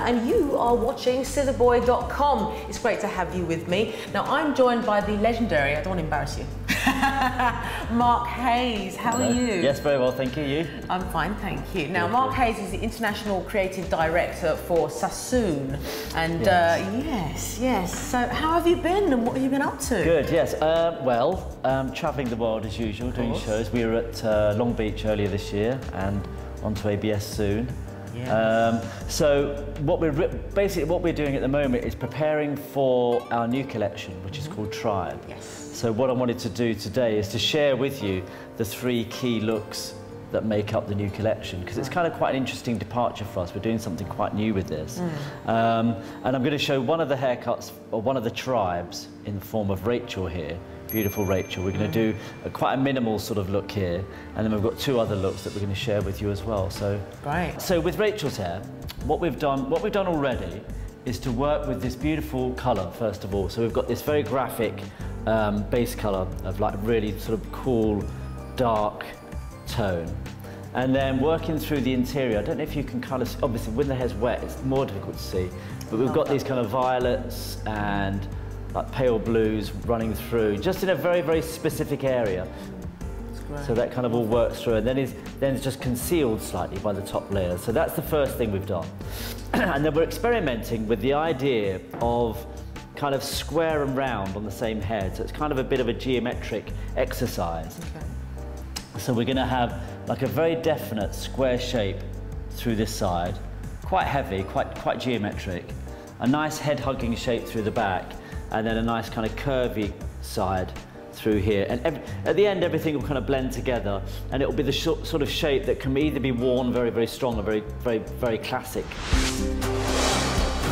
And you are watching ScissorBoy.com. It's great to have you with me. Now I'm joined by the legendary, I don't want to embarrass you, Mark Hayes. How are you? Yes, very well, thank you. You? I'm fine, thank you. Now Mark Hayes is the International Creative Director for Sassoon. And yes. So how have you been and what have you been up to? Good, yes. Travelling the world as usual, doing shows. We were at Long Beach earlier this year and on to ABS soon. Yes. So what we're doing at the moment is preparing for our new collection, which is called Tribe. Yes. So what I wanted to do today is to share with you the 3 key looks that make up the new collection, because it's kind of quite an interesting departure for us. We're doing something quite new with this. And I'm going to show one of the haircuts, or one of the tribes, in the form of Rachel here. Beautiful Rachel. We're going to do quite a minimal sort of look here, and then we've got 2 other looks that we're going to share with you as well. So, so with Rachel's hair, what we've done already is to work with this beautiful colour first of all. So we've got this very graphic base colour of like really sort of cool, dark tone, and then working through the interior. I don't know if you can kind of, obviously when the hair's wet, it's more difficult to see, but we've got these kind of violets and like pale blues running through, just in a very, very specific area. So that kind of all works through, and then it's just concealed slightly by the top layer. So that's the first thing we've done. And then we're experimenting with the idea of kind of square and round on the same head. So it's kind of a bit of a geometric exercise. So we're going to have like a very definite square shape through this side, quite heavy, quite geometric, a nice head-hugging shape through the back, and then a nice kind of curvy side through here. And at the end, everything will kind of blend together, and it will be the sort of shape that can either be worn very, very strong or very classic.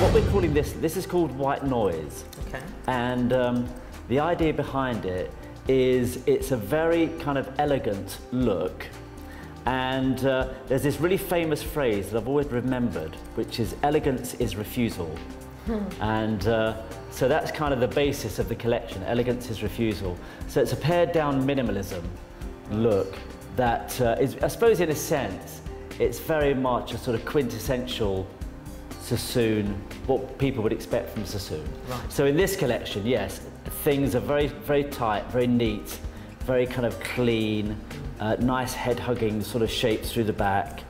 What we're calling this is called white noise. Okay. And the idea behind it is it's a very kind of elegant look. And there's this really famous phrase that I've always remembered, which is elegance is refusal. And so that's kind of the basis of the collection, elegance is refusal. So it's a pared down minimalism look that is, I suppose in a sense, it's very much a sort of quintessential Sassoon, what people would expect from Sassoon. Right. So in this collection, yes, things are very, very tight, very neat, very kind of clean, nice head-hugging sort of shapes through the back,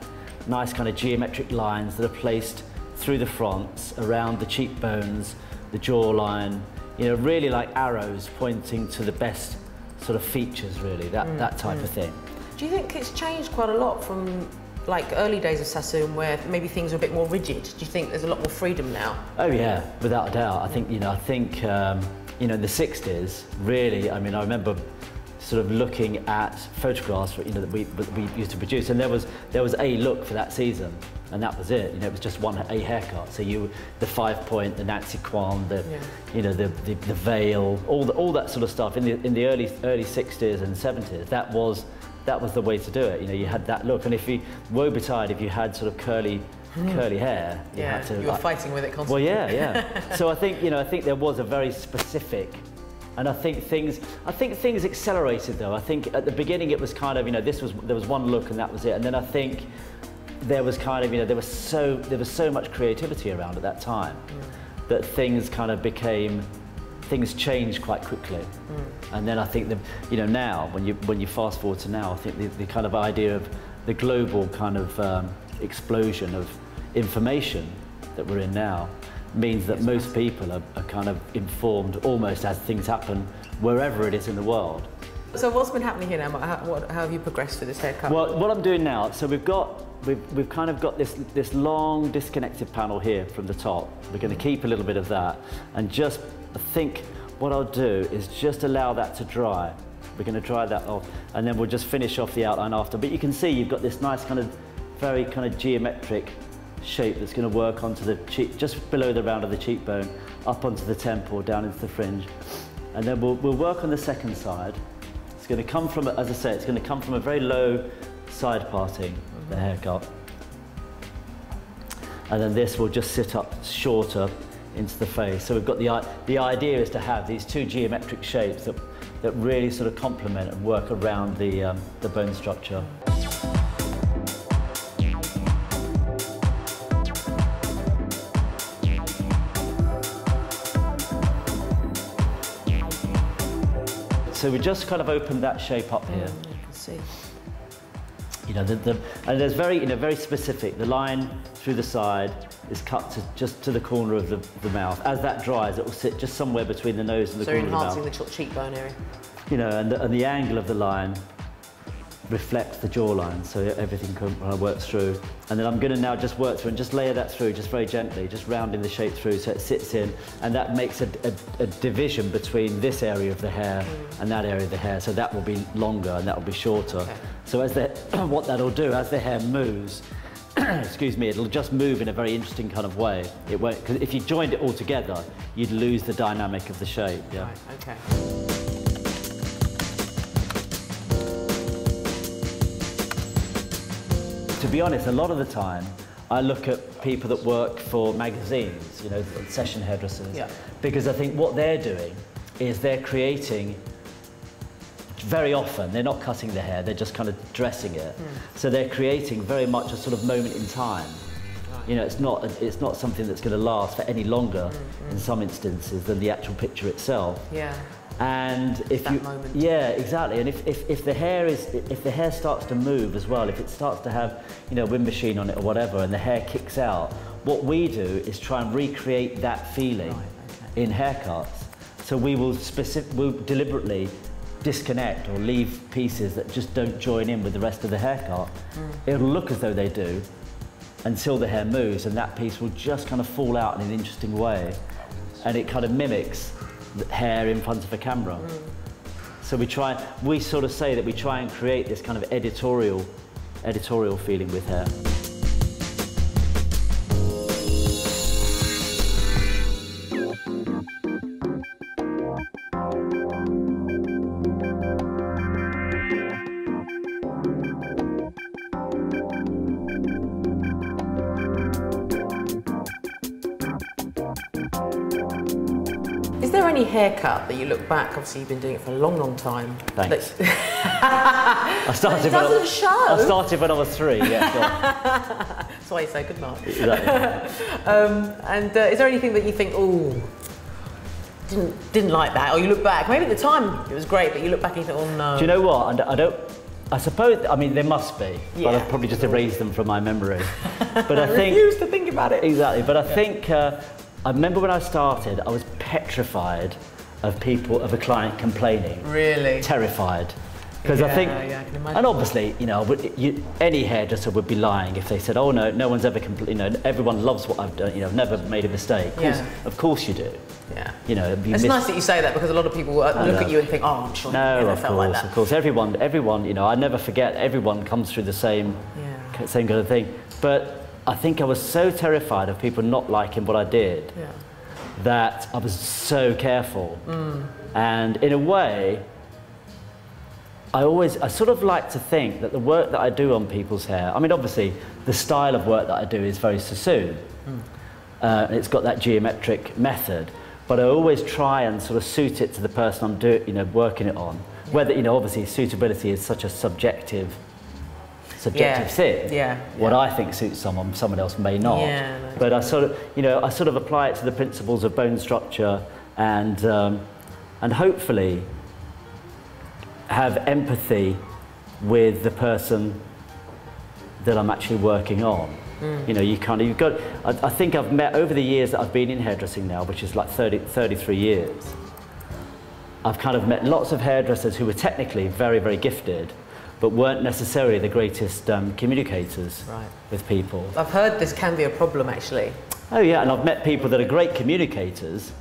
nice kind of geometric lines that are placed through the fronts, around the cheekbones, the jawline, you know, really like arrows pointing to the best sort of features, really, that type of thing. Do you think it's changed quite a lot from like early days of Sassoon, where maybe things are a bit more rigid? Do you think there's a lot more freedom now? Oh yeah, without a doubt. I think, you know, in the 60s, really, I mean, I remember sort of looking at photographs, you know, that we used to produce, and there was a look for that season, and that was it. You know, it was just a haircut. So the 5-point, the Nancy Kwan, you know, the veil, all that sort of stuff in the early 60s and 70s. That was the way to do it. You know, you had that look, and woe betide if you had sort of curly hair. You had to, you were fighting with it constantly. Well, yeah. So I think there was a very specific. And I think things accelerated though. I think at the beginning it was kind of, you know, there was one look and that was it. And then I think there was kind of, you know, there was so much creativity around at that time that things changed quite quickly. And then I think you know, now when you fast forward to now, I think the kind of idea of the global kind of explosion of information that we're in now means that most people are kind of informed almost as things happen wherever it is in the world. So what's been happening here now? How have you progressed with this haircut? Well, what I'm doing now, so we've kind of got this long disconnected panel here from the top. We're going to keep a little bit of that, and just I think what I'll do is just allow that to dry. We're going to dry that off, and then we'll just finish off the outline after. But you can see you've got this nice kind of, very kind of geometric shape that's going to work onto the cheek, just below the round of the cheekbone, up onto the temple, down into the fringe. And then we'll work on the second side. It's going to come from, as I say, it's going to come from a very low side parting, the haircut. And then this will just sit up shorter into the face. So we've got the idea is to have these two geometric shapes that really sort of complement and work around the bone structure. So we just kind of opened that shape up here. You can see. You know, and there's very specific. The line through the side is cut to just to the corner of the mouth. As that dries, it will sit just somewhere between the nose and the corner of the mouth. So enhancing the cheekbone area. You know, and the angle of the line reflects the jawline, so everything kind of works through. And then I'm going to now just work through and just layer that through, just very gently, just rounding the shape through so it sits in, and that makes a division between this area of the hair and that area of the hair. So that will be longer and that will be shorter. Okay. So as what that'll do, as the hair moves, excuse me, it'll just move in a very interesting kind of way. It won't, because if you joined it all together, you'd lose the dynamic of the shape. Yeah. Right, okay. To be honest, a lot of the time, I look at people that work for magazines, you know, session hairdressers, because I think what they're doing is they're creating, very often, they're not cutting the hair, they're just kind of dressing it. So they're creating very much a sort of moment in time. You know, it's not something that's going to last for any longer in some instances than the actual picture itself. Yeah. And if that moment. Yeah, exactly. And if the hair starts to move as well, if it starts to have, you know, a wind machine on it or whatever, and the hair kicks out, what we do is try and recreate that feeling in haircuts. So we'll deliberately disconnect or leave pieces that just don't join in with the rest of the haircut. It'll look as though they do until the hair moves, and that piece will just kind of fall out in an interesting way, and it kind of mimics the hair in front of a camera. So we sort of say that we try and create this kind of editorial feeling with hair. Is there any haircut that you look back, obviously you've been doing it for a long, long time. Thanks. I started when I was 3, yeah. That's why you say good night. Exactly. Is there anything that you think, oh, didn't like that, or you look back, maybe at the time it was great, but you look back and you think, oh no. Do you know what? I suppose, I mean, there must be, but I've probably just erased them from my memory. But I think... refuse to think about it. Exactly, but I think, I remember when I started, I was petrified of a client complaining. Really? Terrified. Because I think, I can imagine. And obviously, you know, any hairdresser would be lying if they said, oh no one's ever you know, everyone loves what I've done, you know, I've never made a mistake. Of course you do. Yeah. You know, it's nice that you say that, because a lot of people look at you and think, oh, I'm sure you felt like that. Of course, everyone, you know, I never forget, everyone comes through the same kind of thing. But I think I was so terrified of people not liking what I did that I was so careful. And in a way, I sort of like to think that the work that I do on people's hair, I mean, obviously, the style of work that I do is very Sassoon. It's got that geometric method, but I always try and sort of suit it to the person I'm working it on. Whether, you know, obviously suitability is such a subjective thing. What I think suits someone else may not. But I sort of apply it to the principles of bone structure and hopefully have empathy with the person that I'm actually working on. You know, you've got, I think I've met over the years that I've been in hairdressing now, which is like 33 years, I've kind of met lots of hairdressers who were technically very, very gifted, but weren't necessarily the greatest communicators with people. I've heard this can be a problem, actually. Oh yeah, and I've met people that are great communicators,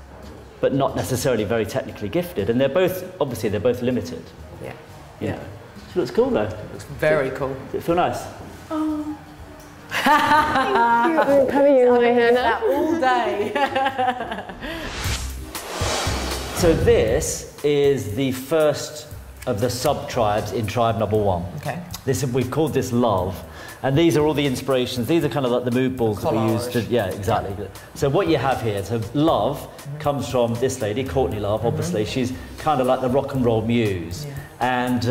but not necessarily very technically gifted. And they're both, obviously, they're both limited. Yeah. You know. It looks cool though. It looks very cool. Does it feel nice? Oh. Thank you. I'm coming in my hair now. All day. So this is the first of the sub-tribes in tribe number 1. Okay. We've called this Love. And these are all the inspirations. These are kind of like the mood balls that we use to, yeah, exactly. Yeah. So what you have here, so Love comes from this lady, Courtney Love, obviously. She's kind of like the rock and roll muse. Yeah. And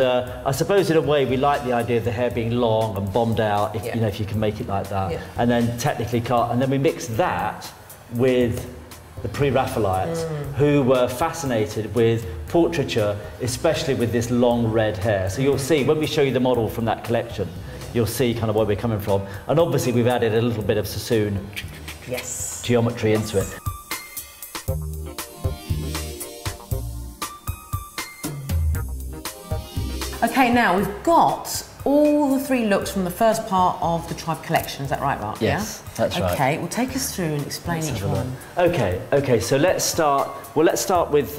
I suppose in a way we like the idea of the hair being long and bombed out, if, you know, if you can make it like that. Yeah. And then technically cut, and then we mix that with the pre-Raphaelites, who were fascinated with portraiture, especially with this long red hair. So you'll see, when we show you the model from that collection, you'll see kind of where we're coming from. And obviously we've added a little bit of Sassoon geometry into it. Okay, now we've got all the 3 looks from the first part of the Tribe collection. Is that right, Mark? Yes, that's right. Okay, well take us through and explain each one. Okay, so let's start with,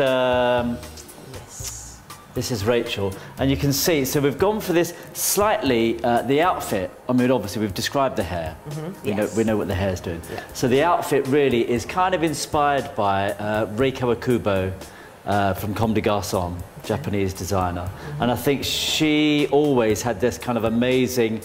this is Rachel, and you can see, so we've gone for this slightly, the outfit, I mean obviously we've described the hair, we know what the hair's doing. Yeah. So the outfit really is kind of inspired by Reiko Akubo from Comme des Garçons, Japanese designer. And I think she always had this kind of amazing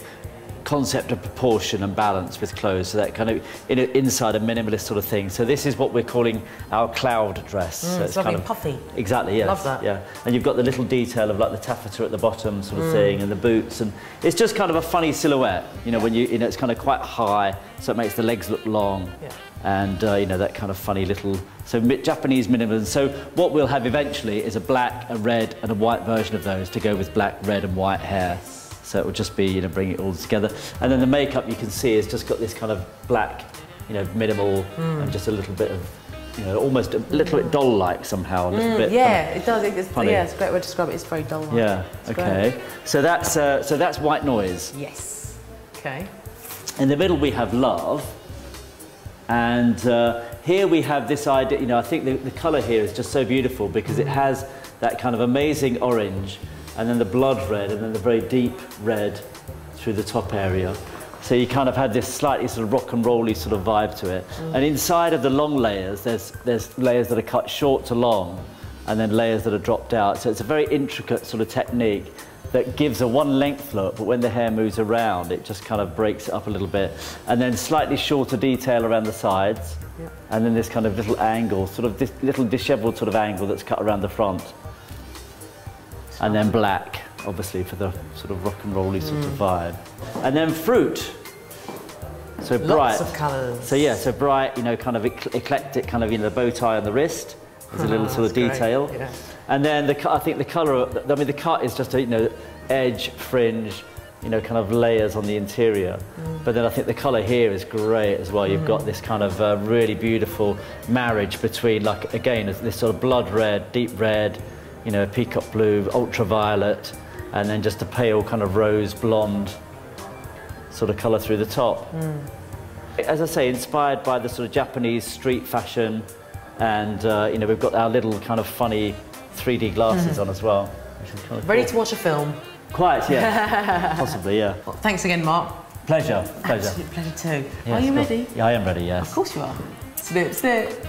concept of proportion and balance with clothes, so that kind of inside a minimalist sort of thing. So this is what we're calling our cloud dress. So it's kind of puffy. Exactly, yes. Love that. Yeah, and you've got the little detail of like the taffeta at the bottom sort of thing, and the boots, and it's just kind of a funny silhouette. You know, when you know, it's kind of quite high, so it makes the legs look long. Yeah. And you know, that kind of funny little, so Japanese minimalism. So what we'll have eventually is a black, a red, and a white version of those to go with black, red, and white hair. So it will just be, you know, bring it all together. And then the makeup you can see has just got this kind of black, you know, minimal, and just a little bit of, you know, almost a little bit doll-like somehow. A little bit it does. It's funny. Yeah, it's a great way to describe it. It's very doll-like. Yeah. Okay. So that's White Noise. Yes. Okay. In the middle we have Love. And here we have this idea, you know, I think the colour here is just so beautiful because it has that kind of amazing orange, and then the blood red, and then the very deep red through the top area. So you kind of had this slightly sort of rock and rolly sort of vibe to it. And inside of the long layers, there's layers that are cut short to long, and then layers that are dropped out. So it's a very intricate sort of technique that gives a one length look, but when the hair moves around, it just kind of breaks it up a little bit. And then slightly shorter detail around the sides, and then this kind of little angle, sort of this little disheveled sort of angle that's cut around the front. And then black, obviously, for the sort of rock and rolly sort of vibe. And then Fruit. So bright. Lots of colours. So yeah, so bright, you know, kind of eclectic, kind of, you know, the bow tie on the wrist. There's a little sort of detail. Yeah. And then I think the colour, I mean, the cut is just a, you know, edge, fringe, you know, kind of layers on the interior. But then I think the colour here is great as well. You've got this kind of really beautiful marriage between, like, again, this sort of blood red, deep red, you know, peacock blue, ultraviolet, and then just a pale kind of rose blonde sort of colour through the top. As I say, inspired by the sort of Japanese street fashion, and you know, we've got our little kind of funny 3D glasses on as well. Which is kind of ready to watch a film. Quite, yeah. Possibly, yeah. Well, thanks again, Mark. Pleasure, pleasure. Absolute pleasure too. Yeah, are you ready? Yeah, I am ready, yes. Of course you are. Let's do it.